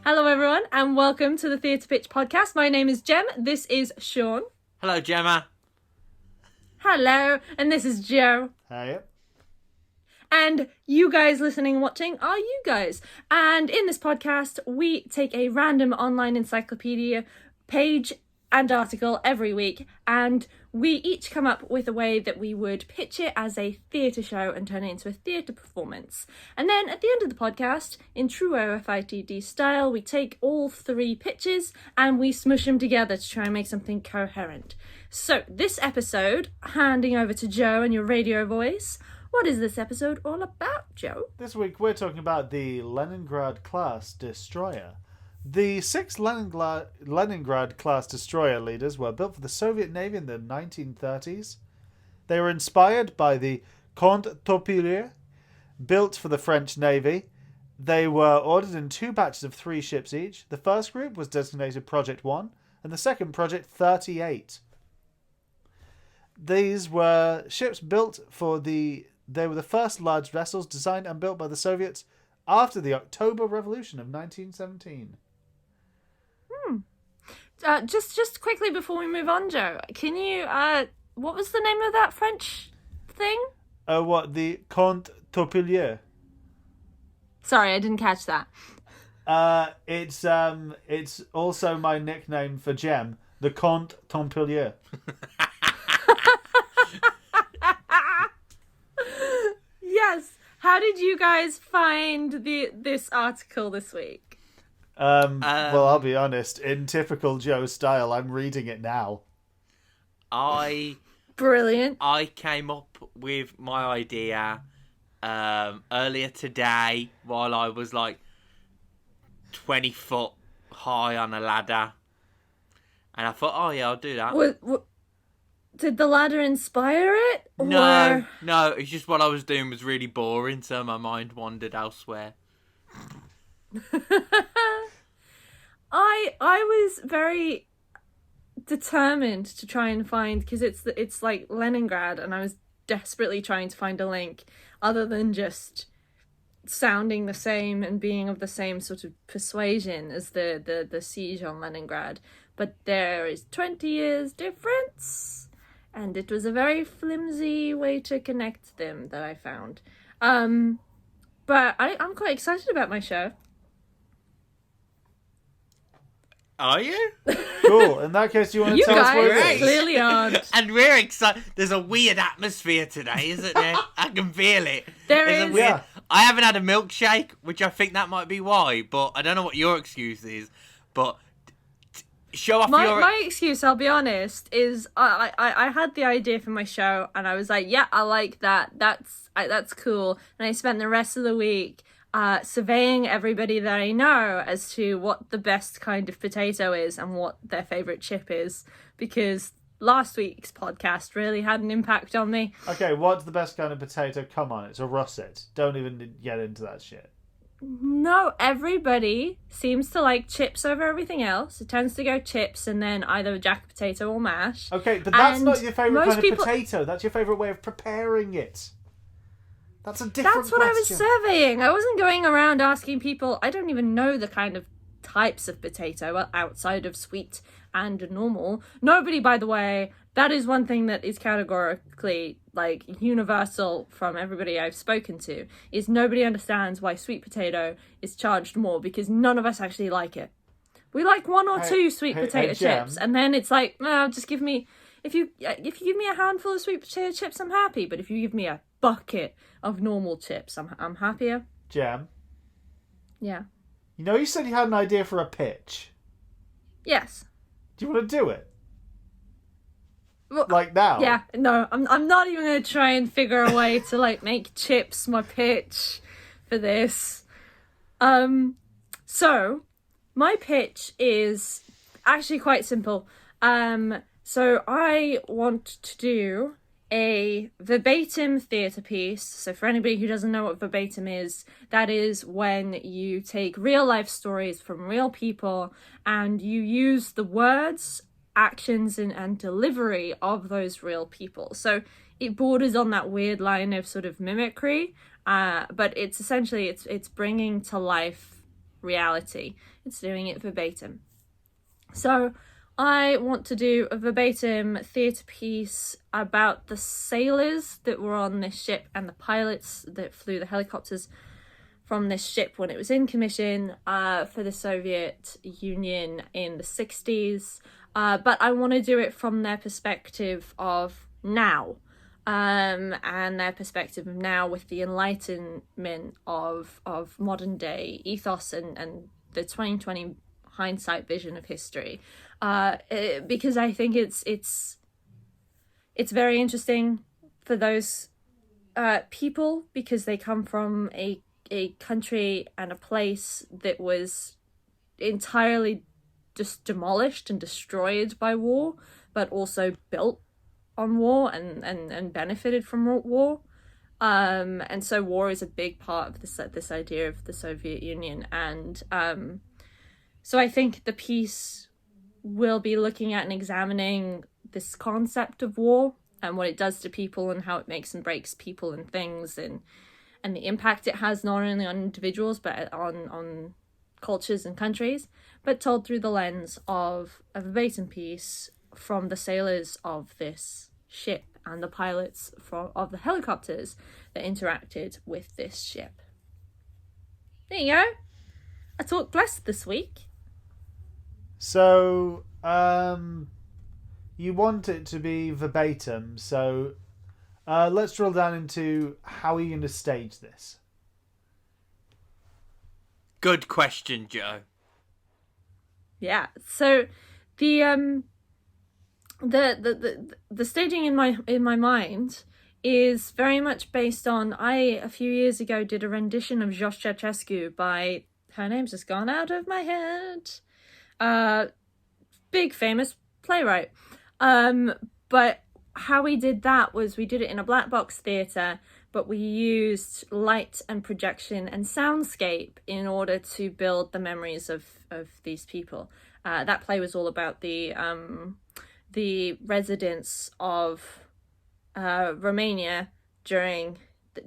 Hello everyone and welcome to the Theatre Pitch podcast. My name is Jem, this is Sean. Hello, Gemma. Hello, and this is Joe. Hey. And you guys listening and watching are you guys. And in this podcast, we take a random online encyclopedia page and article every week, and we each come up with a way that we would pitch it as a theatre show and turn it into a theatre performance. And then at the end of the podcast, in true OFITD style, we take all three pitches and we smush them together to try and make something coherent. So this episode, handing over to Joe and your radio voice, what is this episode all about, Joe? This week we're talking about the Leningrad class destroyer. The 6 Leningrad class destroyer leaders were built for the Soviet Navy in the 1930s. They were inspired by the Comte Topilier, built for the French Navy. They were ordered in 2 batches of 3 ships each. The first group was designated Project 1 and the second Project 38. These were ships built they were the first large vessels designed and built by the Soviets after the October Revolution of 1917. Just quickly before we move on, Joe, can you, what was the name of that French thing? The Comte Topilier. Sorry, I didn't catch that. It's also my nickname for Jem, the Comte Topilier. Yes. How did you guys find this article this week? Well, I'll be honest. In typical Joe style, I'm reading it now. Brilliant. I came up with my idea earlier today while I was like 20 foot high on a ladder. And I thought, oh yeah, I'll do that. Did the ladder inspire it? No, it's just what I was doing was really boring, so my mind wandered elsewhere. I was very determined to try and find, because it's like Leningrad, and I was desperately trying to find a link other than just sounding the same and being of the same sort of persuasion as the siege on Leningrad. But there is 20 years difference, and it was a very flimsy way to connect them that I found. But I'm quite excited about my show. Are you? Cool. In that case, you want to tell us what it guys is? clearly aren't. And we're excited. There's a weird atmosphere today, isn't there? I can feel it. There There's a is. weird... Yeah. I haven't had a milkshake, which I think that might be why, but I don't know what your excuse is. But show off your... My excuse, I'll be honest, is I had the idea for my show, and I was like, yeah, I like that. That's cool. And I spent the rest of the week surveying everybody that I know as to what the best kind of potato is and what their favourite chip is, because last week's podcast really had an impact on me. Okay, what's the best kind of potato? Come on, it's a russet. Don't even get into that shit. No, everybody seems to like chips over everything else. It tends to go chips and then either jack potato or mash. Okay, but that's And not your favourite most kind people- of potato. That's your favourite way of preparing it. That's a different That's what I was question. surveying. I wasn't going around asking people. I don't even know the kind of types of potato outside of sweet and normal. Nobody, by the way, that is one thing that is categorically like universal from everybody I've spoken to, is nobody understands why sweet potato is charged more, because none of us actually like it. We like one or two sweet potato Jem. chips, and then it's like, no, just give me, if you give me a handful of sweet potato chips, I'm happy. But if you give me a bucket of normal chips, I'm happier. Jem, Yeah. you know you said you had an idea for a pitch. Yes. Do you want to do it? Well, Like now? yeah. No, I'm not even gonna try and figure a way to like make chips my pitch for this. So my pitch is actually quite simple. So I want to do a verbatim theatre piece. So for anybody who doesn't know what verbatim is, that is when you take real life stories from real people and you use the words, actions, and delivery of those real people. So it borders on that weird line of sort of mimicry, but it's essentially it's bringing to life reality. It's doing it verbatim. So I want to do a verbatim theatre piece about the sailors that were on this ship and the pilots that flew the helicopters from this ship when it was in commission for the Soviet Union in the 60s. But I want to do it from their perspective of now. And their perspective of now with the enlightenment of modern day ethos and the 2020 hindsight vision of history, because I think it's very interesting for those people, because they come from a country and a place that was entirely just demolished and destroyed by war, but also built on war and benefited from war. And so war is a big part of this idea of the Soviet Union. And so I think the piece will be looking at and examining this concept of war and what it does to people and how it makes and breaks people and things, and the impact it has not only on individuals but on cultures and countries, but told through the lens of a verbatim piece from the sailors of this ship and the pilots of the helicopters that interacted with this ship. There you go. I talked blessed this week. So, you want it to be verbatim, so let's drill down into how are you going to stage this? Good question, Joe. Yeah. So the staging in my mind is very much based on, a few years ago did a rendition of Jos Ceausescu by, her name's just gone out of my head, big famous playwright, but how we did that was we did it in a black box theatre, but we used light and projection and soundscape in order to build the memories of these people. That play was all about the residents of Romania during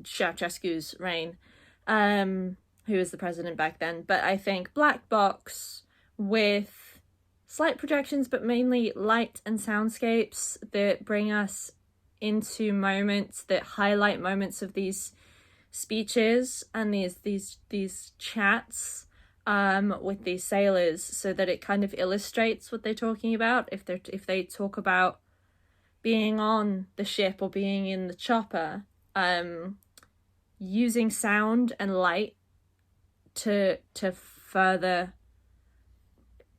Ceausescu's reign, who was the president back then. But I think black box with slight projections, but mainly light and soundscapes that bring us into moments that highlight moments of these speeches and these chats with these sailors, so that it kind of illustrates what they're talking about. If they talk about being on the ship or being in the chopper, using sound and light to further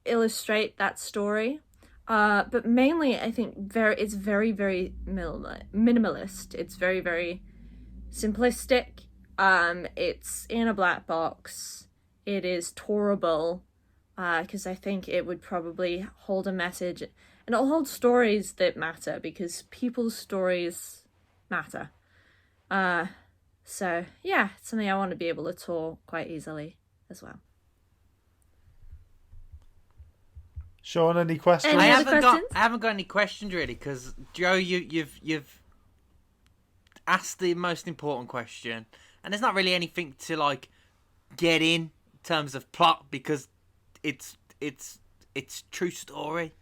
illustrate that story. But mainly I think it's very, very minimalist. It's very, very simplistic. It's in a black box. It is tourable, because I think it would probably hold a message, and it'll hold stories that matter, because people's stories matter. So yeah, it's something I want to be able to tour quite easily as well. Sean, any questions? Any I other questions? haven't got any questions really, because Joe, you've asked the most important question, and there's not really anything to like get in terms of plot, because it's true story.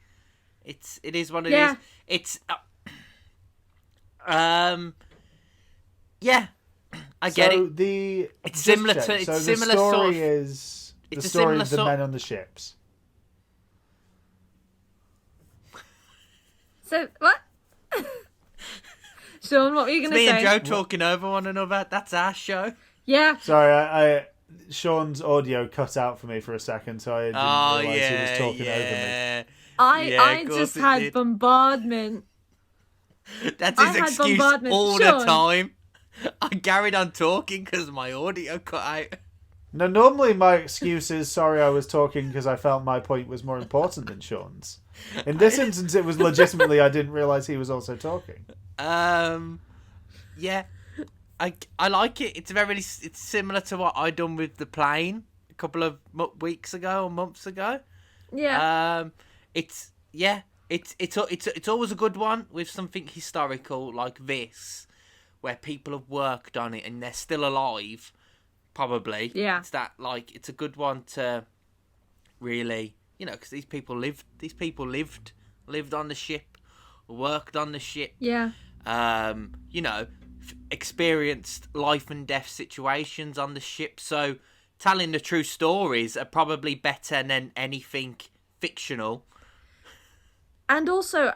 It is what it is. It's yeah, I get it. It's similar to the story sort of, is the it's a story similar of the sort- men on the ships. So what? Sean, what were you going to say? Me and Joe talking over one another. That's our show. Yeah. Sorry, I Sean's audio cut out for me for a second, so I didn't realise he was talking over me. I just had bombardment. That's his excuse bombardment. all Sean. the time. I carried on talking because my audio cut out. No, normally my excuse is, sorry, I was talking because I felt my point was more important than Sean's. In this instance, it was legitimately I didn't realise he was also talking. Yeah, I like it. It's similar to what I done with the plane a couple of weeks ago or months ago. Yeah. It's always a good one with something historical like this, where people have worked on it and they're still alive, probably. Yeah. It's that, like, it's a good one to really, because these people lived on the ship, worked on the ship. Yeah. Experienced life and death situations on the ship. So telling the true stories are probably better than anything fictional. And also,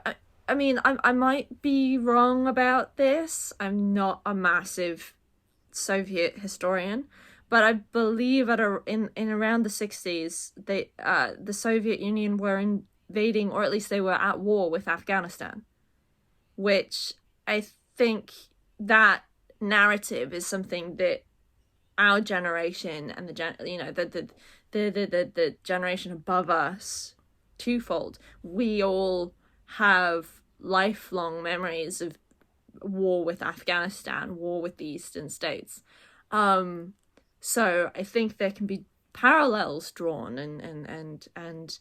I mean, I might be wrong about this. I'm not a massive Soviet historian, but I believe in around the 60s, the Soviet Union were invading, or at least they were at war with Afghanistan, which I think that narrative is something that our generation and the generation above us, twofold, we all have lifelong memories of war with Afghanistan, war with the Eastern States. So I think there can be parallels drawn and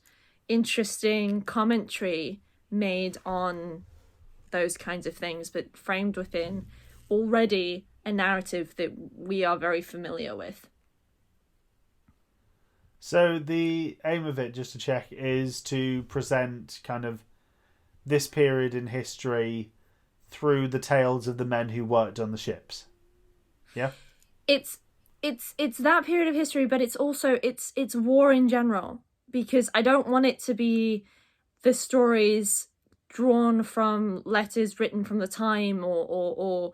interesting commentary made on those kinds of things, but framed within already a narrative that we are very familiar with. So the aim of it, just to check, is to present kind of this period in history through the tales of the men who worked on the ships. Yeah? It's that period of history, but it's also it's war in general, because I don't want it to be the stories drawn from letters written from the time, or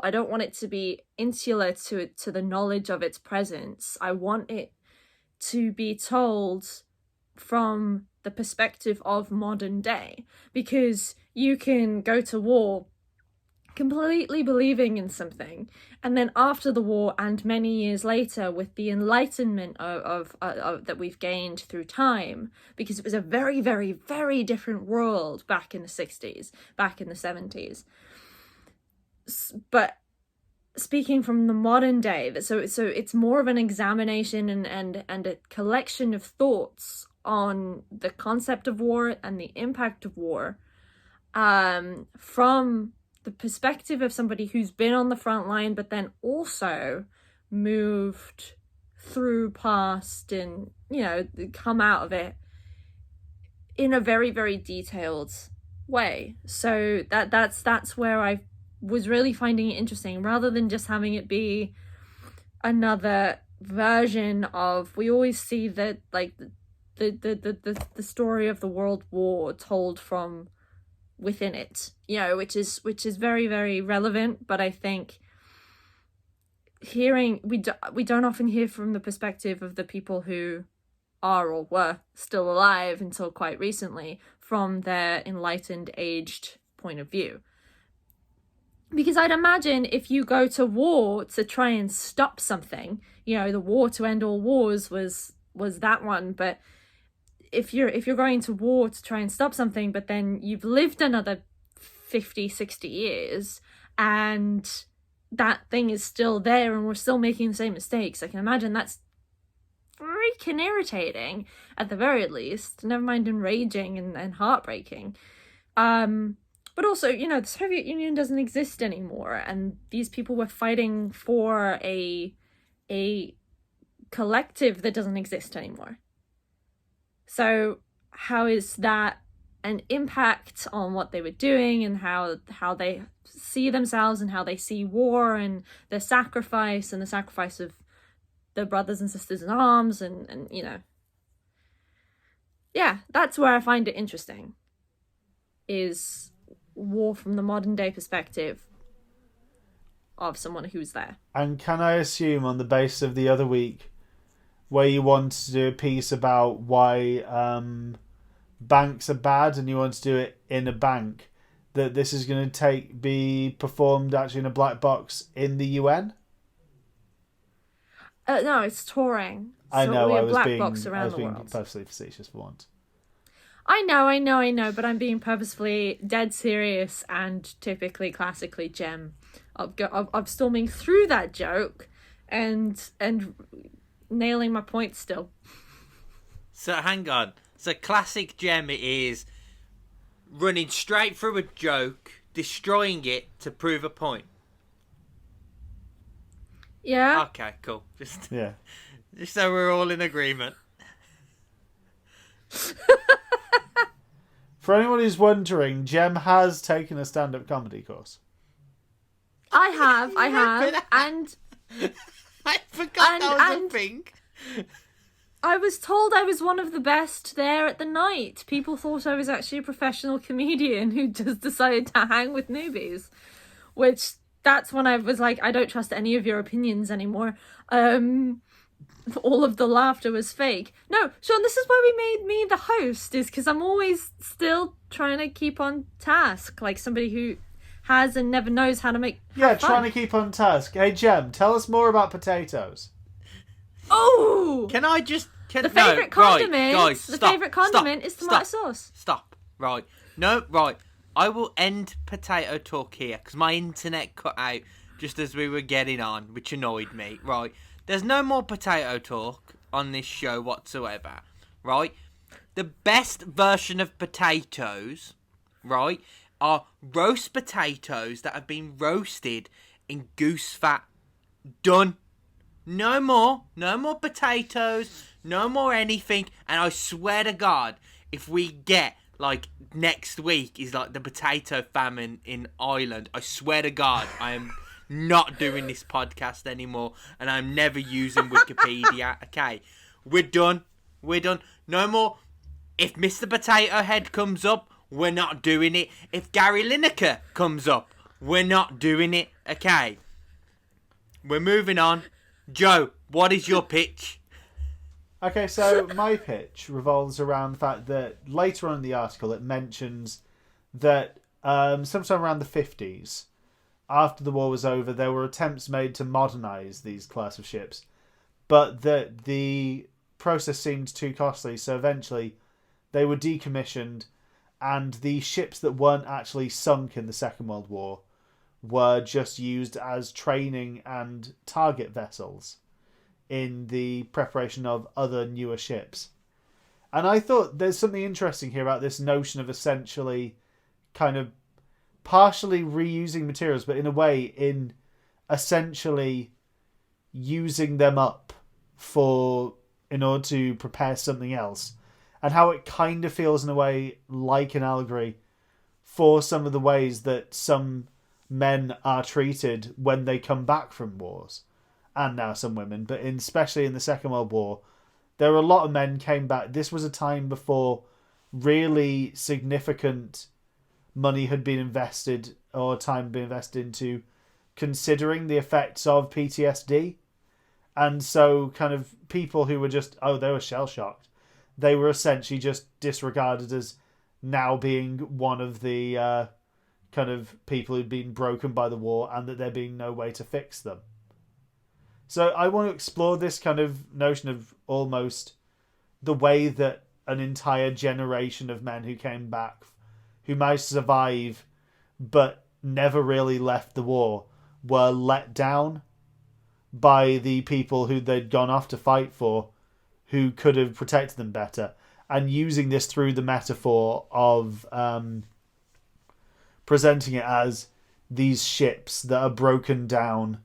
I don't want it to be insular to the knowledge of its presence. I want it to be told from the perspective of modern day, because you can go to war completely believing in something, and then after the war and many years later, with the enlightenment of that we've gained through time, because it was a very, very, very different world back in the 60s, back in the 70s. But speaking from the modern day, so it's more of an examination and a collection of thoughts on the concept of war and the impact of war, from the perspective of somebody who's been on the front line, but then also moved through past and, come out of it in a very, very detailed way. So that's where I was really finding it interesting, rather than just having it be another version of, we always see that, like, the story of the World War told from within it, which is very, very relevant. But I think we don't often hear from the perspective of the people who are or were still alive until quite recently, from their enlightened, aged point of view. Because I'd imagine if you go to war to try and stop something, the war to end all wars was that one, but if you're going to war to try and stop something, but then you've lived another 50, 60 years and that thing is still there and we're still making the same mistakes, I can imagine that's freaking irritating, at the very least, never mind enraging and heartbreaking. But also, the Soviet Union doesn't exist anymore, and these people were fighting for a collective that doesn't exist anymore. So how is that an impact on what they were doing, and how they see themselves, and how they see war and the sacrifice of their brothers and sisters in arms, and yeah, that's where I find it interesting, is war from the modern day perspective of someone who's there. And can I assume, on the basis of the other week, where you want to do a piece about why banks are bad and you want to do it in a bank, that this is going to be performed actually in a black box in the UN? No, it's touring. I So know, it'll be I a was black being box around the world. purposely facetious for once. I know, but I'm being purposefully dead serious and typically classically Gem of storming through that joke and nailing my point still. So hang on. So classic Gem is running straight through a joke, destroying it to prove a point. Yeah. Okay, cool. Just Yeah. so we're all in agreement. For anyone who's wondering, Jem has taken a stand-up comedy course. I have, and I forgot that was a and thing. I was told I was one of the best there at the night. People thought I was actually a professional comedian who just decided to hang with newbies, which that's when I was like, I don't trust any of your opinions anymore. All of the laughter was fake. No, Sean, this is why we made me the host, is because I'm always still trying to keep on task, like somebody who has and never knows how to make Yeah, fun. trying to keep on task. Hey, Jem, tell us more about potatoes. Oh! Can I just... The favourite condiment, right, guys, the stop, favourite condiment is tomato stop, sauce. Stop. Right. No, right. I will end potato talk here because my internet cut out just as we were getting on, which annoyed me. Right. There's no more potato talk on this show whatsoever. Right. The best version of potatoes, right, are roast potatoes that have been roasted in goose fat. Done. No more potatoes, no more anything, and I swear to God, if we get, like, next week is, like, the potato famine in Ireland, I swear to God, I am not doing this podcast anymore, and I'm never using Wikipedia, okay? We're done, no more, if Mr. Potato Head comes up, we're not doing it, if Gary Lineker comes up, we're not doing it, okay? We're moving on. Joe, what is your pitch? Okay, so my pitch revolves around the fact that later on in the article it mentions that sometime around the 50s, after the war was over, there were attempts made to modernise these class of ships, but that the process seemed too costly, so eventually they were decommissioned, and the ships that weren't actually sunk in the Second World War were just used as training and target vessels in the preparation of other newer ships. And I thought there's something interesting here about this notion of essentially kind of partially reusing materials, but in a way in essentially using them up in order to prepare something else. And how it kind of feels in a way like an allegory for some of the ways that some men are treated when they come back from wars, and now some women, but especially in the Second World War, there were a lot of men came back. This was a time before really significant money had been invested, or time had been invested into considering the effects of PTSD. And so kind of people who were just, they were shell-shocked. They were essentially just disregarded as now being one of the kind of people who'd been broken by the war, and that there being no way to fix them. So I want to explore this kind of notion of almost the way that an entire generation of men who came back, who managed to survive but never really left the war, were let down by the people who they'd gone off to fight for, who could have protected them better. And using this through the metaphor of presenting it as these ships that are broken down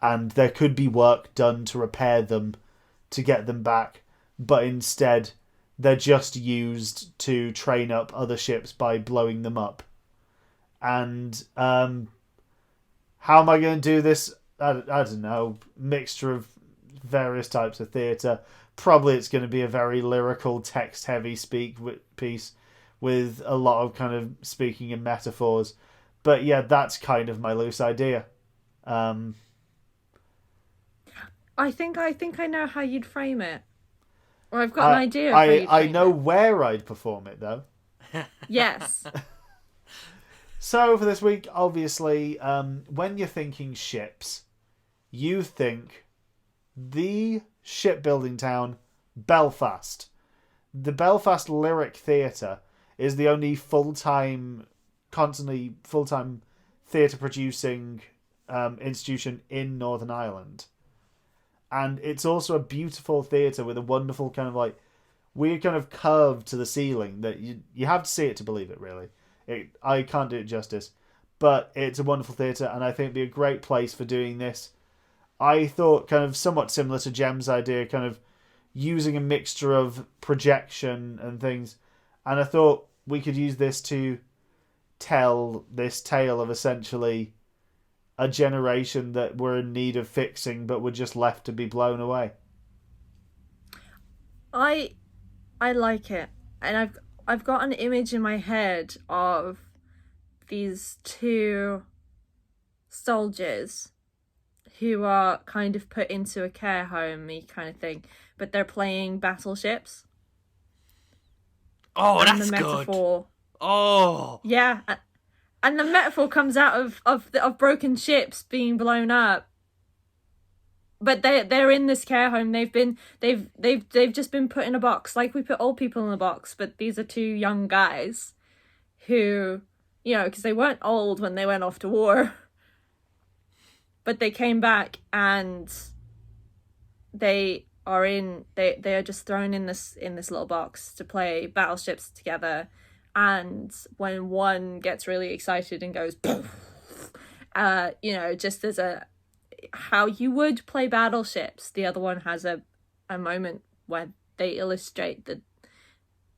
and there could be work done to repair them, to get them back, but instead they're just used to train up other ships by blowing them up. And how am I going to do this? I don't know. Mixture of various types of theatre. Probably it's going to be a very lyrical, text-heavy piece with a lot of kind of speaking in metaphors. But yeah, that's kind of my loose idea. I think I know how you'd frame it. Or I've got an idea of how you'd I frame know it. where I'd perform it, though. Yes. So for this week, obviously, when you're thinking ships, you think the shipbuilding town Belfast. The Belfast Lyric Theatre is the only constantly full-time theatre producing institution in Northern Ireland. And it's also a beautiful theatre with a wonderful kind of like weird kind of curve to the ceiling that you have to see it to believe it, really. I can't do it justice. But it's a wonderful theatre, and I think it'd be a great place for doing this. I thought kind of somewhat similar to Jem's idea, kind of using a mixture of projection and things. And I thought we could use this to tell this tale of essentially a generation that were in need of fixing but were just left to be blown away. I like it, and I've got an image in my head of these two soldiers who are kind of put into a care home-y kind of thing, but they're playing battleships. Oh, And that's the good. metaphor, Oh, yeah, and the metaphor comes out of broken ships being blown up. But they're in this care home. They've just been put in a box, like we put old people in a box. But these are two young guys, who, because they weren't old when they went off to war. But they came back and they are just thrown in this little box to play battleships together. And when one gets really excited and goes, just as how you would play battleships, the other one has a moment where they illustrate that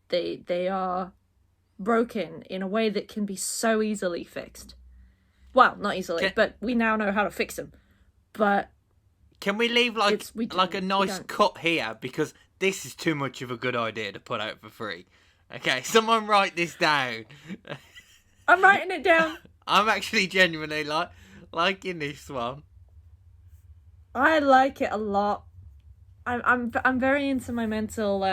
they are broken in a way that can be so easily fixed. Well, not easily, but we now know how to fix them. But can we leave a nice don't. cut here, because this is too much of a good idea to put out for free. Okay, someone write this down. I'm writing it down. I'm actually genuinely liking this one. I like it a lot. I'm very into my mental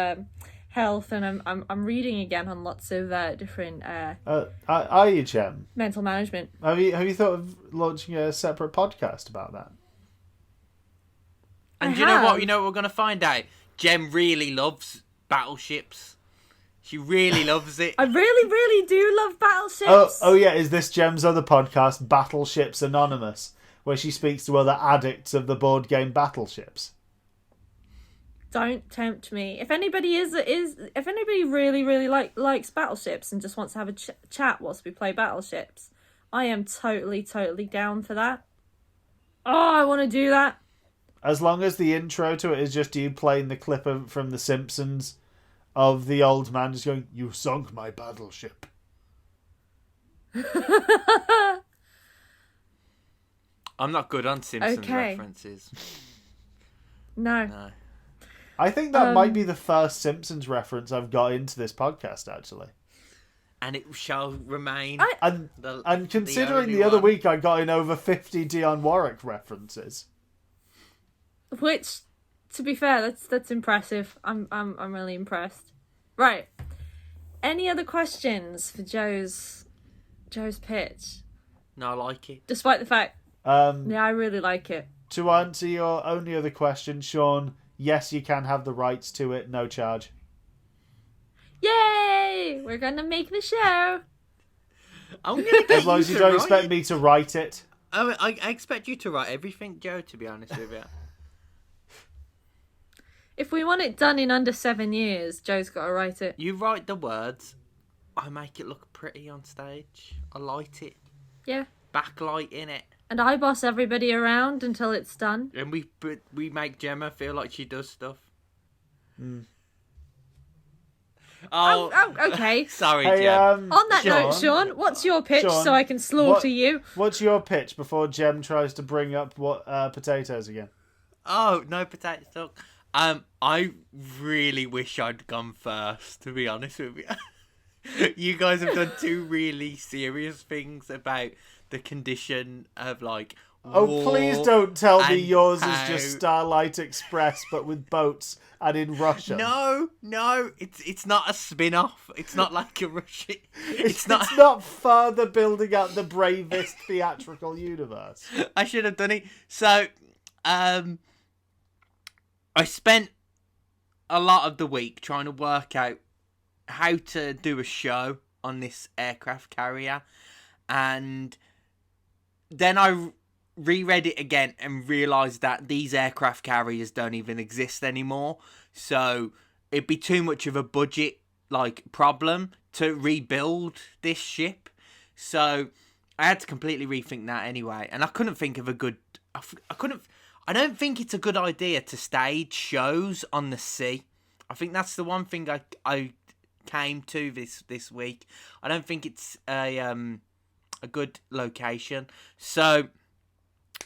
health, and I'm reading again on lots of different Are you, Jem? mental management. Have you thought of launching a separate podcast about that? And I you know what? have. You know what we're gonna find out? Jem really loves battleships. She really loves it. I really, really do love battleships. Oh yeah, is this Jem's other podcast, Battleships Anonymous, where she speaks to other addicts of the board game Battleships? Don't tempt me. If anybody if anybody really, really likes battleships and just wants to have a chat whilst we play battleships, I am totally, totally down for that. Oh, I want to do that. As long as the intro to it is just you playing the clip from The Simpsons of the old man just going, "You sunk my battleship." I'm not good on Simpsons Okay. references. No. I think that might be the first Simpsons reference I've got into this podcast, actually. And it shall remain. And considering only the other one. week I got in over 50 Dionne Warwick references. Which, to be fair, that's impressive. I'm really impressed. Right. Any other questions for Joe's pitch? No, I like it. Despite the fact, yeah, I really like it. To answer your only other question, Sean, yes, you can have the rights to it, no charge. Yay! We're gonna make the show. I'm gonna get As long as you don't expect it. me to write it. I expect you to write everything, Joe, to be honest with you. If we want it done in under 7 years, Joe's got to write it. You write the words, I make it look pretty on stage. I light it. Yeah. Backlight in it. And I boss everybody around until it's done. And we make Gemma feel like she does stuff. Oh, okay. Sorry, Hey, Jem. On that note, Sean, what's your pitch Sean, so I can slaughter you? What's your pitch before Jem tries to bring up potatoes again? Oh, no potato talk. I really wish I'd gone first, to be honest with you. You guys have done two really serious things about the condition of, like, Oh, war please don't tell me and yours is how- just Starlight Express, but with boats and in Russia. No, it's not a spin-off. It's not like a Russian. It's not further building up the bravest theatrical universe. I should have done it. So, I spent a lot of the week trying to work out how to do a show on this aircraft carrier, and then I reread it again and realised that these aircraft carriers don't even exist anymore. So it'd be too much of a budget problem to rebuild this ship. So I had to completely rethink that anyway, and I couldn't think of a good. I don't think it's a good idea to stage shows on the sea. I think that's the one thing I came to this week. I don't think it's a good location. So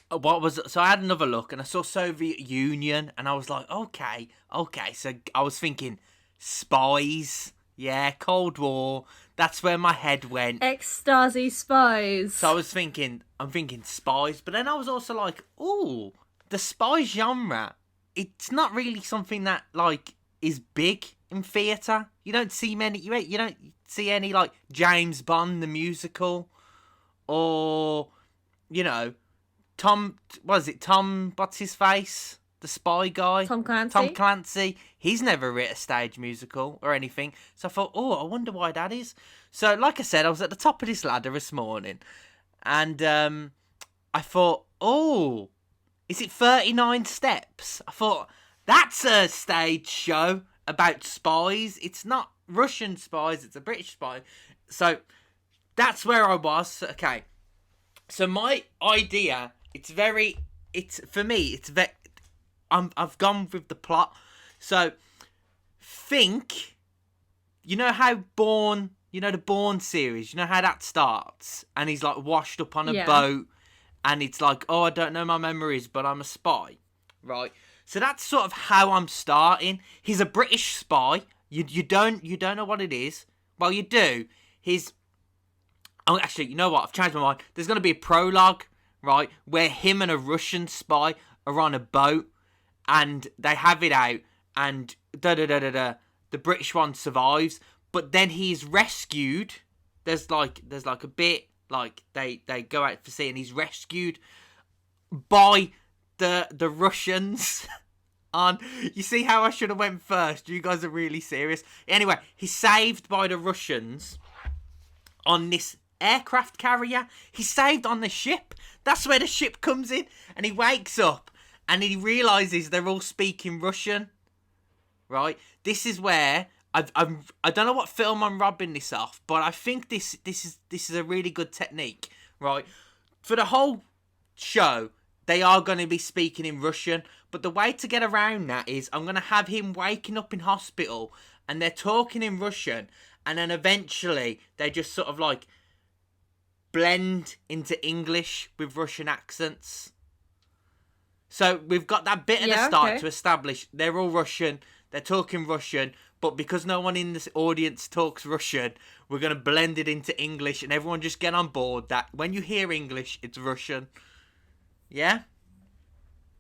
I had another look and I saw Soviet Union and I was like, okay. So I was thinking spies, yeah, Cold War. That's where my head went. Ex-Stasi spies. So I'm thinking spies, but then I was also like, ooh, the spy genre. It's not really something that like is big in theatre. You don't see many. You don't see any like James Bond the musical, or Tom. What's his face? The spy guy. Tom Clancy. Tom Clancy. He's never written a stage musical or anything. So I thought, oh, I wonder why that is. So, like I said, I was at the top of this ladder this morning, and I thought, oh, is it 39 Steps? I thought, that's a stage show about spies. It's not Russian spies, it's a British spy. So, that's where I was. Okay. So, my idea, I've gone with the plot. So, think, you know how the Bourne series, you know how that starts? And he's like washed up on a boat, and it's like, oh, I don't know my memories, but I'm a spy, right? So that's sort of how I'm starting. He's a British spy. You don't know what it is. Well, you do. Oh, actually, you know what? I've changed my mind. There's going to be a prologue, right, where him and a Russian spy are on a boat, and they have it out, and the British one survives, but then he's rescued. There's like a bit like they go out for sea, and he's rescued by the Russians. You see how I should have went first? You guys are really serious. Anyway, he's saved by the Russians on this aircraft carrier. He's saved on the ship. That's where the ship comes in, and he wakes up and he realizes they're all speaking Russian. Right? This is where I don't know what film I'm robbing this off, but I think this is a really good technique, right? For the whole show, they are going to be speaking in Russian, but the way to get around that is I'm going to have him waking up in hospital, and they're talking in Russian, and then eventually they just sort of like blend into English with Russian accents. So we've got that bit at the start to establish they're all Russian, they're talking Russian, but because no one in this audience talks Russian, we're going to blend it into English, and everyone just get on board that when you hear English, it's Russian. Yeah?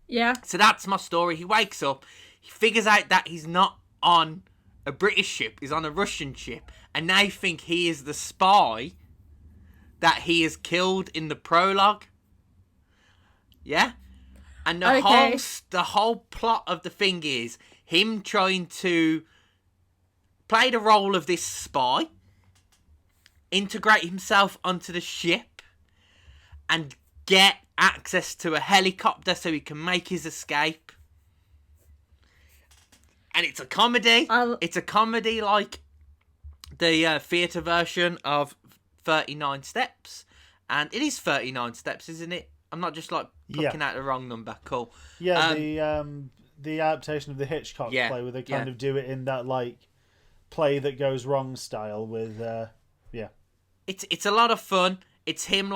Yeah. So that's my story. He wakes up, he figures out that he's not on a British ship, he's on a Russian ship, and they think he is the spy that he is killed in the prologue. Yeah? And the whole plot of the thing is him trying to play the role of this spy, integrate himself onto the ship, and get access to a helicopter so he can make his escape. And it's a comedy. It's a comedy like the theatre version of 39 Steps. And it is 39 Steps, isn't it? I'm not just like plucking out the wrong number. Cool. Yeah, the adaptation of the Hitchcock play where they kind of do it in that like play that goes wrong style with It's a lot of fun. It's him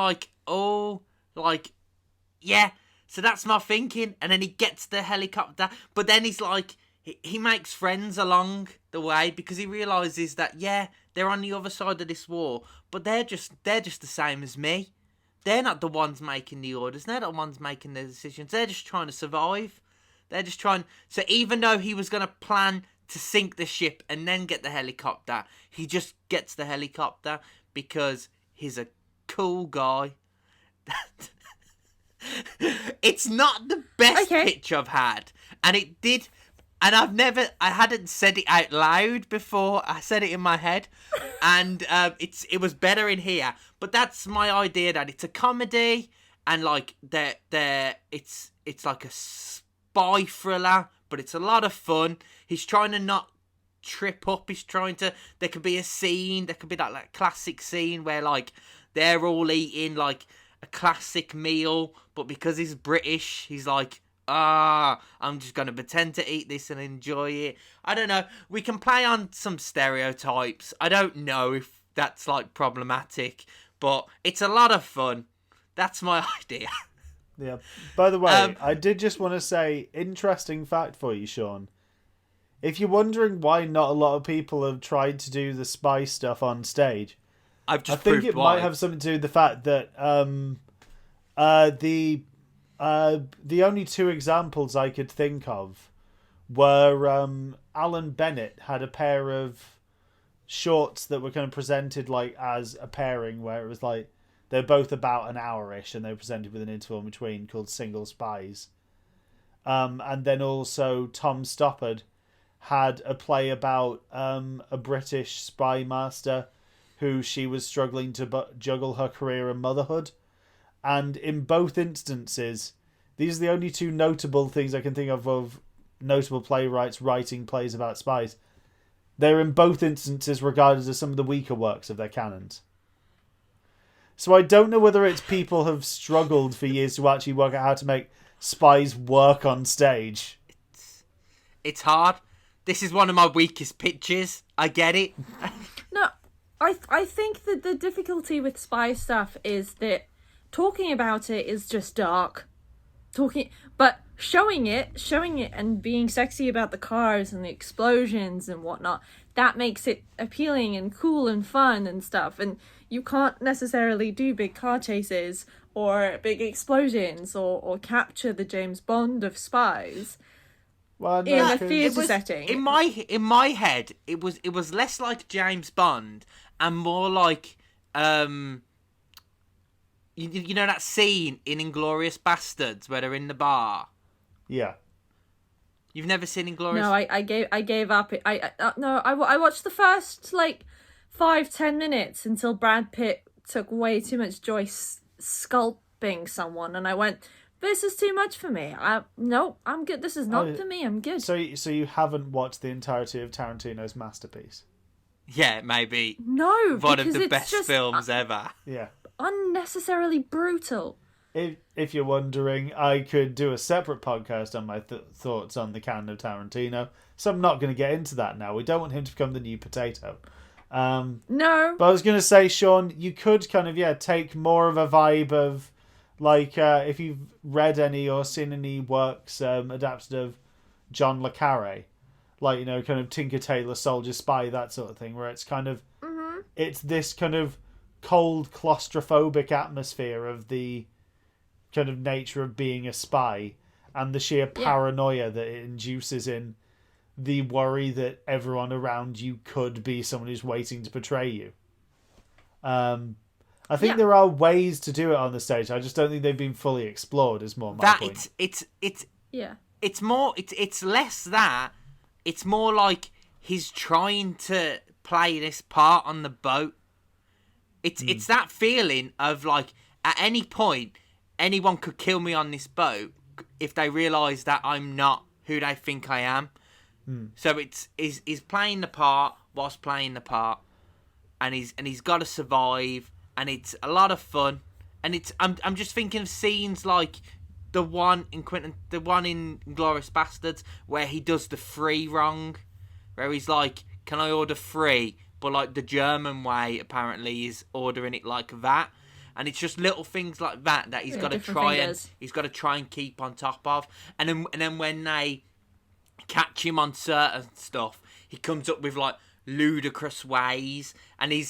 so that's my thinking, and then he gets the helicopter, but then he's like he makes friends along the way because he realizes that they're on the other side of this war, but they're just the same as me. They're not the ones making the orders, they're not the ones making the decisions, they're just trying to survive. So even though he was going to plan to sink the ship and then get the helicopter, he just gets the helicopter because he's a cool guy. It's not the best pitch I've had, and it did, and I hadn't said it out loud before. I said it in my head, and it was better in here. But that's my idea, that it's a comedy, and like it's like a spy thriller, but it's a lot of fun. He's trying to not trip up. There could be a scene, there could be that like classic scene where like they're all eating like a classic meal, but because he's British, he's like I'm just going to pretend to eat this and enjoy it. I don't know. We can play on some stereotypes. I don't know if that's like problematic, but it's a lot of fun. That's my idea. Yeah. By the way, I did just want to say, interesting fact for you, Sean. If you're wondering why not a lot of people have tried to do the spy stuff on stage, I've just I think proved it why. might have something to do with the fact that the only two examples I could think of were Alan Bennett had a pair of shorts that were kind of presented like as a pairing, where it was like they're both about an hour-ish and they were presented with an interval in between, called Single Spies. And then also Tom Stoppard had a play about a British spy master who she was struggling to juggle her career and motherhood. And in both instances, these are the only two notable things I can think of notable playwrights writing plays about spies. They're in both instances regarded as some of the weaker works of their canons. So I don't know whether it's people have struggled for years to actually work out how to make spies work on stage. It's hard. This is one of my weakest pitches. I get it. No, I think that the difficulty with spy stuff is that talking about it is just dark. But showing it and being sexy about the cars and the explosions and whatnot, that makes it appealing and cool and fun and stuff. And you can't necessarily do big car chases or big explosions or capture the James Bond of spies Well, in no, a 'cause- theatre setting. In my head, it was less like James Bond and more like you know that scene in Inglourious Bastards where they're in the bar. Yeah. You've never seen Inglourious? No, I gave up. I watched the first like 5-10 minutes until Brad Pitt took way too much joy sculpting someone, and I went, "This is too much for me. No, I'm good. This is not for me. I'm good." So you haven't watched the entirety of Tarantino's masterpiece? Yeah, maybe No, one of because the it's best just films ever. Yeah. unnecessarily brutal. If you're wondering, I could do a separate podcast on my thoughts on the canon of Tarantino. So I'm not going to get into that now. We don't want him to become the new potato. No, But I was going to say, Sean, you could kind of, take more of a vibe of, like, if you've read any or seen any works adapted of John le Carré, like, kind of Tinker Tailor Soldier Spy, that sort of thing, where it's kind of, it's this kind of cold, claustrophobic atmosphere of the kind of nature of being a spy and the sheer paranoia that it induces in the worry that everyone around you could be someone who's waiting to betray you. I think there are ways to do it on the stage. I just don't think they've been fully explored. Is more my point. It's more. It's less that. It's more like he's trying to play this part on the boat. It's that feeling of like at any point anyone could kill me on this boat if they realise that I'm not who they think I am. So he's playing the part whilst playing the part, and he's got to survive, and it's a lot of fun. And I'm just thinking of scenes like the one in Inglourious Bastards where he does the free wrong, where he's like, "Can I order free?" But like the German way apparently is ordering it like that. And it's just little things like that he's got to try and keep on top of. And then when they catch him on certain stuff, he comes up with like ludicrous ways, and he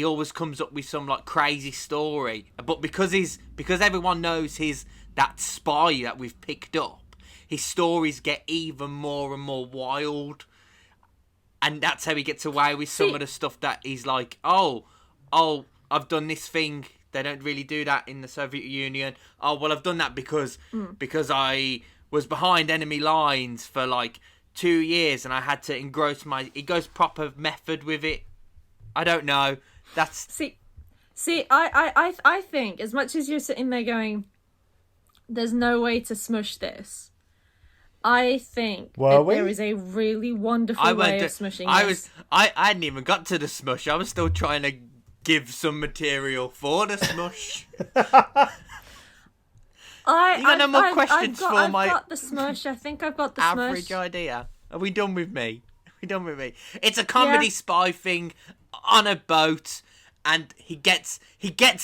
always comes up with some like crazy story. But because everyone knows he's that spy that we've picked up, his stories get even more and more wild. And that's how he gets away with some of the stuff that he's like, oh, I've done this thing. They don't really do that in the Soviet Union. Oh, well, I've done that because I was behind enemy lines for like 2 years and I had to engross he goes proper method with it. I don't know. That's... See, I think as much as you're sitting there going, there's no way to smush this, I think there is a really wonderful way of smushing this. I hadn't even got to the smush. I was still trying to give some material for the smush. You got no more questions for I've my got the smush. I think I've got the average smush. idea? Are we done with me? Are we done with me? It's a comedy spy thing on a boat, and he gets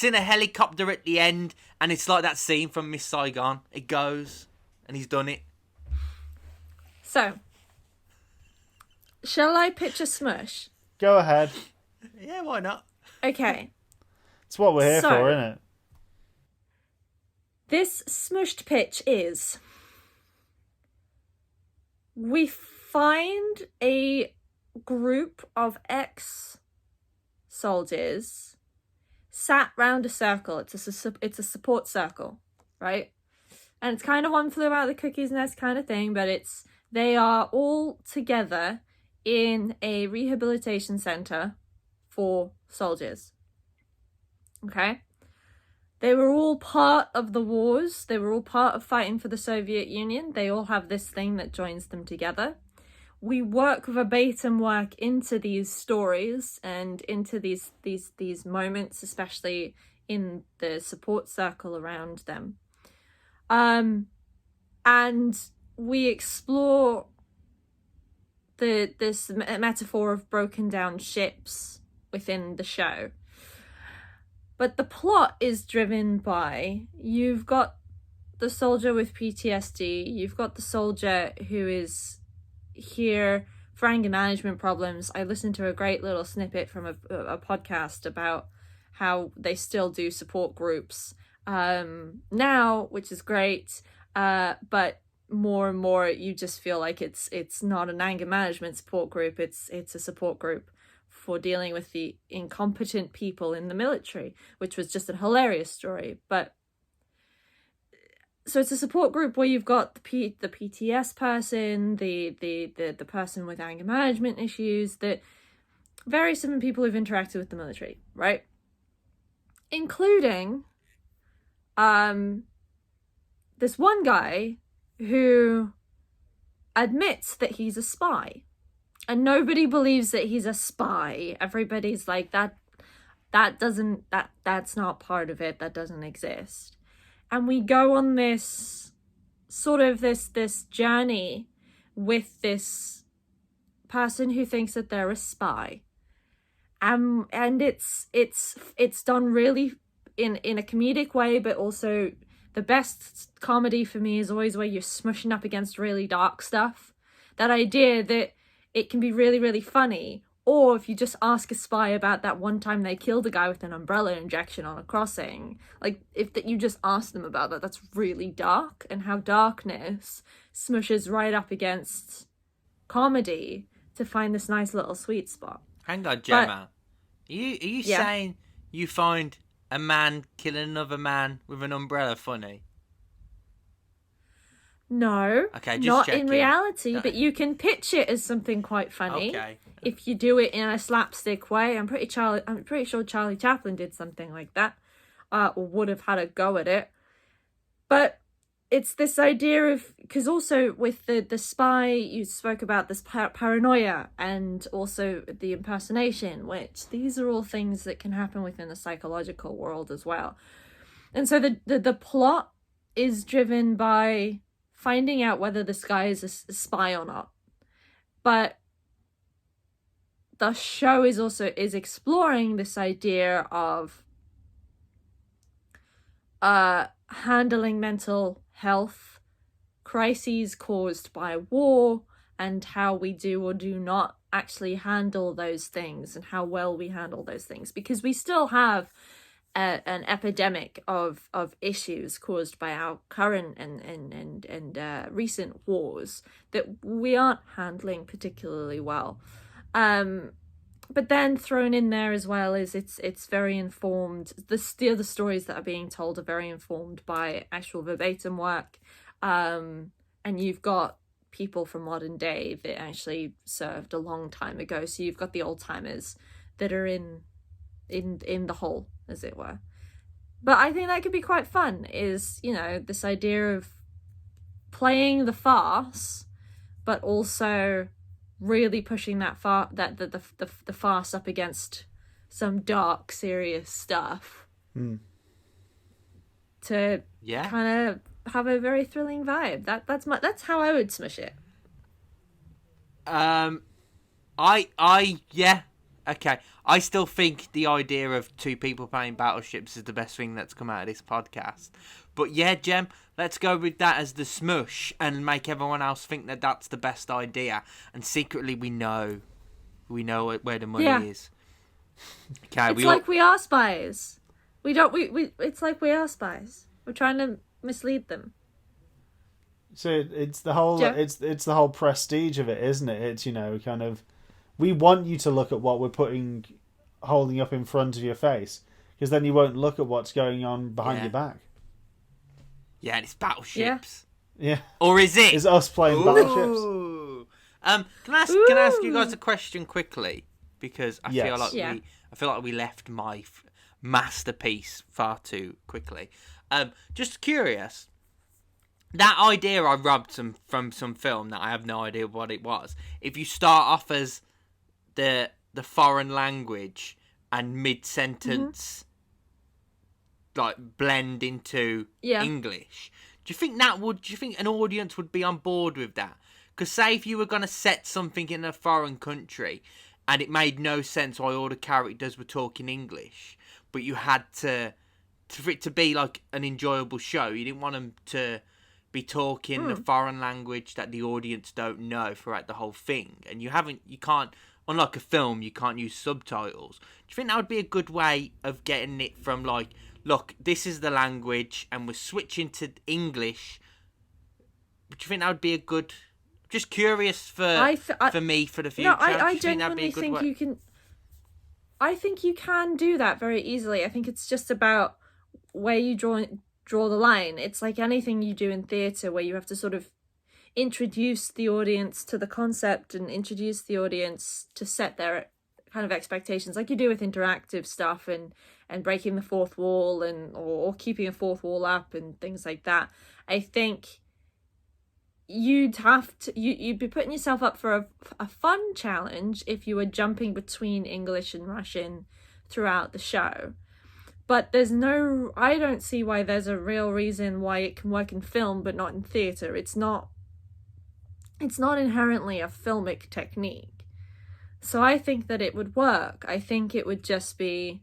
in a helicopter at the end, and it's like that scene from Miss Saigon. It goes, and he's done it. So, shall I pitch a smush? Go ahead. Yeah, why not? Okay. It's what we're here for, isn't it? This smushed pitch is: we find a group of ex-soldiers sat round a circle. It's a support circle, right? And it's kind of one flew out of the cuckoo's nest kind of thing, but they are all together in a rehabilitation center for soldiers. Okay? They were all part of the wars. They were all part of fighting for the Soviet Union. They all have this thing that joins them together. We work verbatim work into these stories and into these moments, especially in the support circle around them. And we explore this metaphor of broken down ships within the show. But the plot is driven by, you've got the soldier with PTSD, you've got the soldier who is here for anger management problems. I listened to a great little snippet from a podcast about how they still do support groups now, which is great, but more and more you just feel like it's not an anger management support group, it's a support group for dealing with the incompetent people in the military, which was just a hilarious story. But so it's a support group where you've got the PTS person, the person with anger management issues, that various different people who've interacted with the military, right? Including this one guy who admits that he's a spy. And nobody believes that he's a spy. Everybody's like, that's not part of it. That doesn't exist. And we go on this sort of this journey with this person who thinks that they're a spy. And it's done really in a comedic way, but also the best comedy for me is always where you're smushing up against really dark stuff. That idea that it can be really, really funny. Or if you just ask a spy about that one time they killed a guy with an umbrella injection on a crossing, like if that you just ask them about that, that's really dark, and how darkness smushes right up against comedy to find this nice little sweet spot. Hang on, Gemma. Are you saying you find a man killing another man with an umbrella funny? No, okay, just not checking. In reality, but you can pitch it as something quite funny. Okay. If you do it in a slapstick way. I'm pretty sure Charlie Chaplin did something like that, or would have had a go at it. But it's this idea of, because also with the spy, you spoke about this paranoia and also the impersonation, which these are all things that can happen within the psychological world as well. And so the plot is driven by finding out whether this guy is a spy or not. But the show is exploring this idea of handling mental health crises caused by war, and how we do or do not actually handle those things, and how well we handle those things, because we still have an epidemic of issues caused by our current and recent wars that we aren't handling particularly well. But then thrown in there as well is it's very informed. The other stories that are being told are very informed by actual verbatim work, and you've got people from modern day that actually served a long time ago. So you've got the old timers that are in the hole, as it were. But I think that could be quite fun, is, you know, this idea of playing the farce, but also really pushing the farce up against some dark, serious stuff. To kind of have a very thrilling vibe. That's how I would smush it. Yeah, okay. I still think the idea of two people playing battleships is the best thing that's come out of this podcast. But yeah, Jem, let's go with that as the smush and make everyone else think that that's the best idea. And secretly, we know where the money is. Okay, It's like we are spies. We don't. We. It's like we are spies. We're trying to mislead them. So it's the whole Joe? it's the whole prestige of it, isn't it? It's, you know, kind of, we want you to look at what we're holding up in front of your face, because then you won't look at what's going on behind your back. Yeah, and it's battleships. Yeah. Or is it? Is us playing battleships? Can I ask you guys a question quickly? Because I feel like we left my masterpiece far too quickly. Just curious. That idea I robbed from some film that I have no idea what it was. If you start off as the foreign language and mid-sentence like blend into English, do you think an audience would be on board with that? Because say if you were going to set something in a foreign country and it made no sense why all the characters were talking English, but you had for it to be like an enjoyable show, you didn't want them to be talking a foreign language that the audience don't know throughout the whole thing, and you can't, unlike a film, you can't use subtitles. Do you think that would be a good way of getting it from like, look, this is the language and we're switching to English? Do you think that would be a good? Just curious for me for the future. No, I genuinely think you can. I think you can do that very easily. I think it's just about where you draw the line. It's like anything you do in theatre, where you have to sort of introduce the audience to the concept and introduce the audience to set their kind of expectations, like you do with interactive stuff and breaking the fourth wall or keeping a fourth wall up and things like that. I think you'd be putting yourself up for a fun challenge if you were jumping between English and Russian throughout the show. But I don't see why there's a real reason why it can work in film but not in theatre. It's not inherently a filmic technique. So I think that it would work. I think it would just be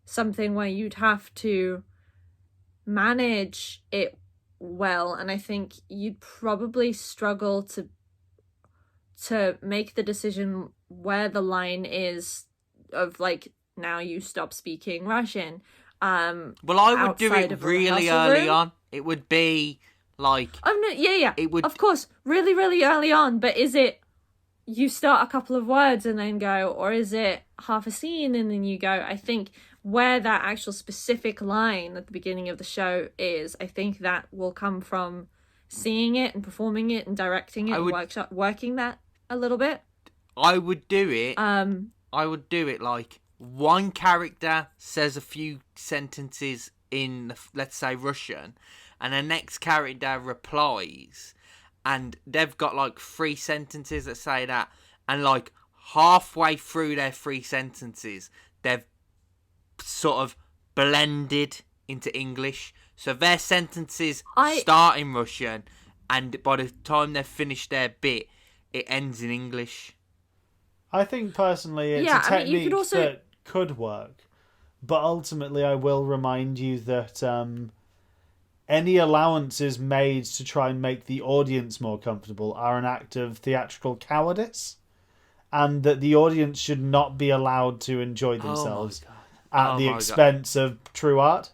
something where you'd have to manage it well, and I think you'd probably struggle to make the decision where the line is of like, now you stop speaking Russian. Well, I would do it really early on. It would be like, it would, of course, really, really early on. But is it you start a couple of words and then go, or is it half a scene and then you go? I think where that actual specific line at the beginning of the show is, I think that will come from seeing it and performing it and directing it and working that a little bit. I would do it. I would do it like one character says a few sentences in, let's say, Russian, and the next character replies, and they've got like 3 sentences that say that, and like halfway through their 3 sentences, they've sort of blended into English. So their sentences start in Russian, and by the time they've finished their bit, it ends in English. I think personally it's a technique that could work, but ultimately I will remind you that any allowances made to try and make the audience more comfortable are an act of theatrical cowardice, and that the audience should not be allowed to enjoy themselves at the expense of true art.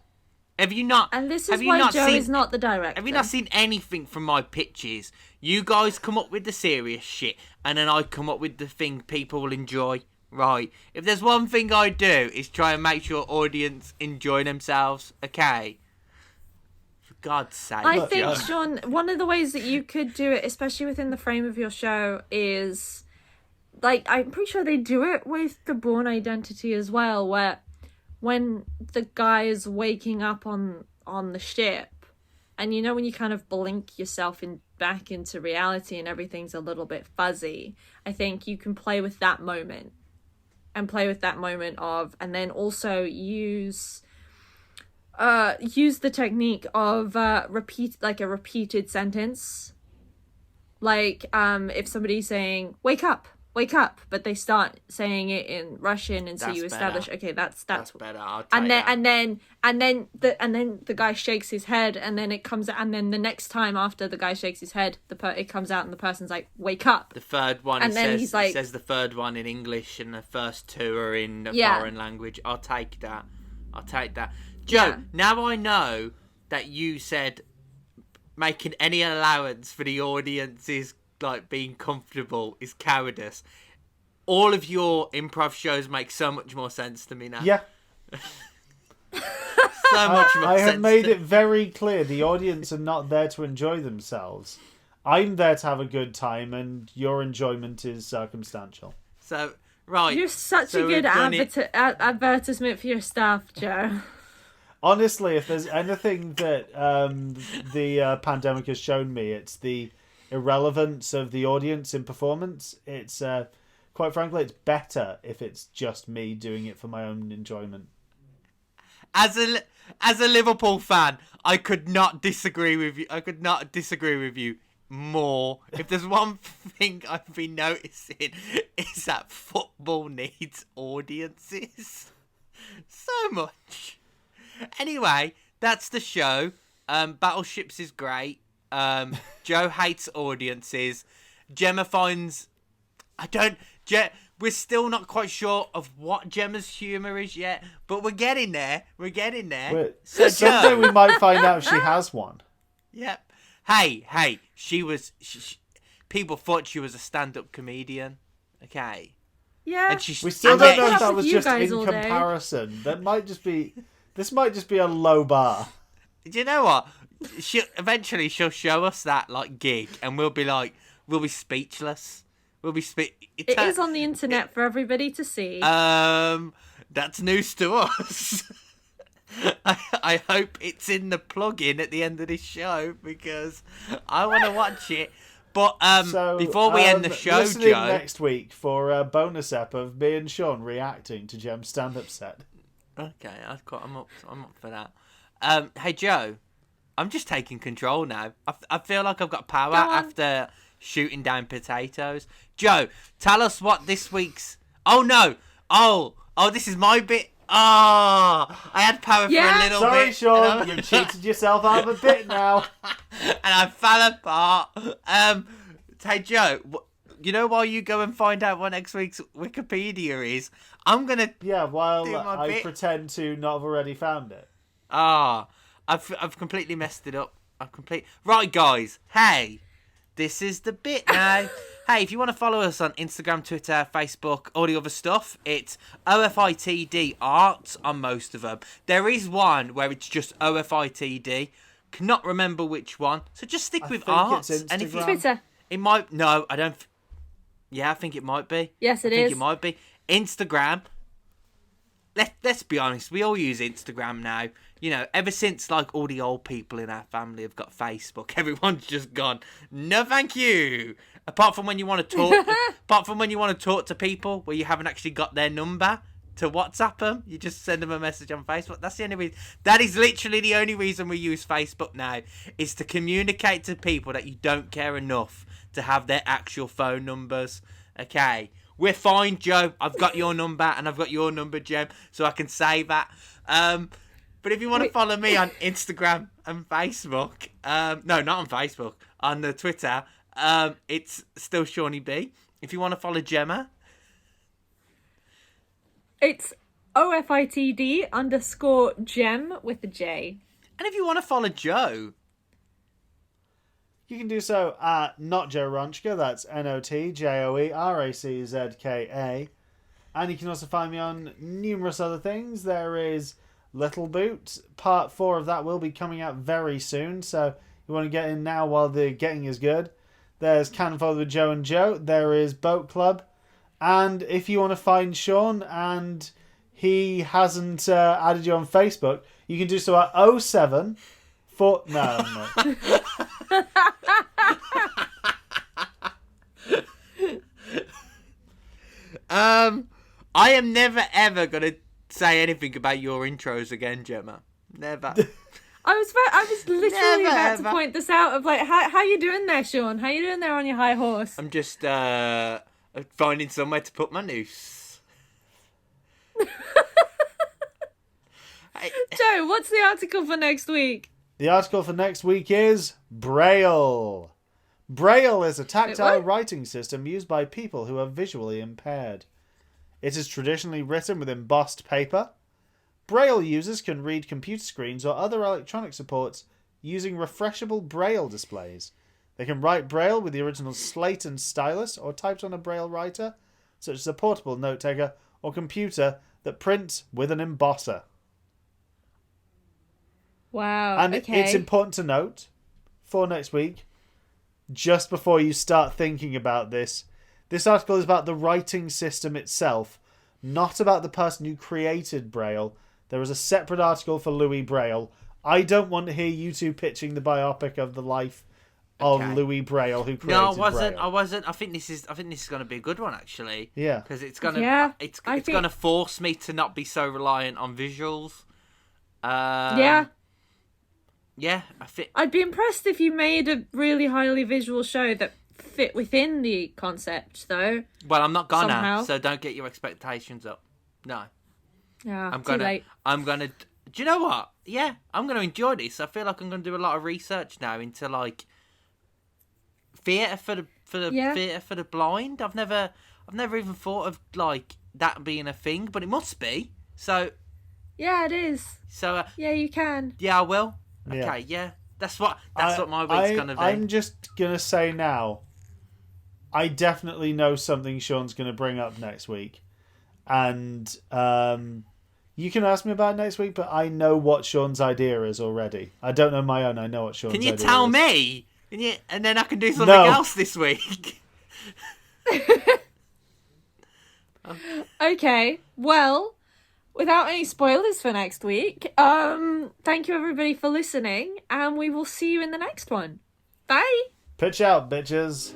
Have you not? And this is why Joe is not the director. Have you not seen anything from my pitches? You guys come up with the serious shit, and then I come up with the thing people will enjoy. Right? If there's one thing I do, is try and make sure audience enjoy themselves. Okay? For God's sake. I think, Sean, one of the ways that you could do it, especially within the frame of your show, is like, I'm pretty sure they do it with the Bourne Identity as well, where when the guy is waking up on the ship, and you know when you kind of blink yourself back into reality and everything's a little bit fuzzy, I think you can play with that moment. And then also use use the technique of a repeated sentence. Like, if somebody's saying wake up, but they start saying it in Russian, and so That's you establish, better. okay, that's better. I'll take and then that. and then the guy shakes his head, and then it comes out, and then the next time after the guy shakes his head, it comes out, and the person's like, wake up. The third one, and then he's like, he says the third one in English, and the first two are in a foreign language. I'll take that. Joe, now I know that you said making any allowance for the audience's like being comfortable is cowardice. All of your improv shows make so much more sense to me now. Yeah. So much more I sense. have made it very clear the audience are not there to enjoy themselves. I'm there to have a good time, and your enjoyment is circumstantial. So, right. You're such a good advertisement for your staff, Joe. Honestly, if there's anything that the pandemic has shown me, it's the irrelevance of the audience in performance. It's quite frankly, it's better if it's just me doing it for my own enjoyment. As a Liverpool fan, I could not disagree with you more. If there's one thing I've been noticing, is that football needs audiences so much. Anyway, that's the show. Battleships is great. Joe hates audiences. Gemma finds... We're still not quite sure of what Gemma's humour is yet, but we're getting there. So someday Joe, we might find out if she has one. Yep. Hey, she people thought she was a stand-up comedian. Okay. Yeah. And we still don't know if that with was you just guys in all day. comparison. This might just be a low bar. Do you know what? Eventually she'll show us that like gig, and we'll be speechless. It is on the internet for everybody to see. That's news to us. I hope it's in the plug-in at the end of this show, because I want to watch it. But before we end the show, listen in Joe, next week for a bonus ep of me and Sean reacting to Jem's stand-up set. Okay, I'm up for that. Hey Joe, I'm just taking control now. I feel like I've got power after shooting down potatoes. Joe, tell us what this week's... Oh no! Oh, this is my bit. I had power for a little Sorry, bit. Sean, you've cheated yourself out of a bit now. And I fell apart. Hey Joe, you know, while you go and find out what next week's Wikipedia is, I'm gonna while I bit. pretend to not have already found it. I've completely messed it up. Right, guys. Hey, this is the bit now. Hey, if you want to follow us on Instagram, Twitter, Facebook, all the other stuff, it's OFITD Arts on most of them. There is one where it's just OFITD. Cannot remember which one. So just stick with Arts. It's and if you, Twitter. it might... No, I don't... Yeah, I think it might be. Yes, it I think is. it might be. Instagram. Let's be honest. We all use Instagram now. You know, ever since like all the old people in our family have got Facebook, everyone's just gone, no, thank you. Apart from when you want to talk, to people where you haven't actually got their number to WhatsApp them, you just send them a message on Facebook. That's the only reason. That is literally the only reason we use Facebook now, is to communicate to people that you don't care enough to have their actual phone numbers. Okay, we're fine, Joe. I've got your number and I've got your number, Jem, so I can say that. But if you want to follow me on Instagram and Facebook, no, not on Facebook, on the Twitter, it's still Shawnee B. If you want to follow Gemma, it's OFITD_Gem with a J. And if you want to follow Joe, you can do so at Not Joe Ronchka. That's NOTJOERACZKA. And you can also find me on numerous other things. There is Little Boot. Part 4 of that will be coming out very soon, so you want to get in now while the getting is good. There's Can Follow with Joe and Joe. There is Boat Club. And if you want to find Sean and he hasn't added you on Facebook, you can do so at 07... No. I am never ever going to say anything about your intros again, Gemma. Never. I was literally Never, about to ever. point this out of like, how you doing there, Sean? How you doing there on your high horse? I'm just finding somewhere to put my noose. Joe, what's the article for next week? The article for next week is Braille. Braille is a tactile what? writing system used by people who are visually impaired. It is traditionally written with embossed paper. Braille users can read computer screens or other electronic supports using refreshable Braille displays. They can write Braille with the original slate and stylus or typed on a Braille writer, such as a portable note taker or computer that prints with an embosser. Wow. And okay. it's important to note for next week, just before you start thinking about this article is about the writing system itself, not about the person who created Braille. There is a separate article for Louis Braille. I don't want to hear you two pitching the biopic of the life of Louis Braille, who created No, Braille. I wasn't. I think this is going to be a good one, actually. Yeah, because it's gonna. Yeah, it's going to force me to not be so reliant on visuals. Yeah, I think I'd be impressed if you made a really highly visual show that fit within the concept, though. Well, I'm not gonna, somehow. So don't get your expectations up. No. Yeah, I'm too late. gonna. Do you know what? Yeah, I'm gonna enjoy this. I feel like I'm gonna do a lot of research now into like theatre for the blind. I've never even thought of like that being a thing, but it must be. So. Yeah, it is. So. Yeah, you can. Yeah, I will. Yeah. Okay, yeah. That's what my week's gonna be. I'm just gonna say now, I definitely know something Sean's gonna bring up next week, and you can ask me about it next week. But I know what Sean's idea is already. I don't know my own. I know what Sean's idea is. Can you tell me? And then I can do something else this week. Okay. Well, without any spoilers for next week, thank you everybody for listening, and we will see you in the next one. Bye! Pitch out, bitches.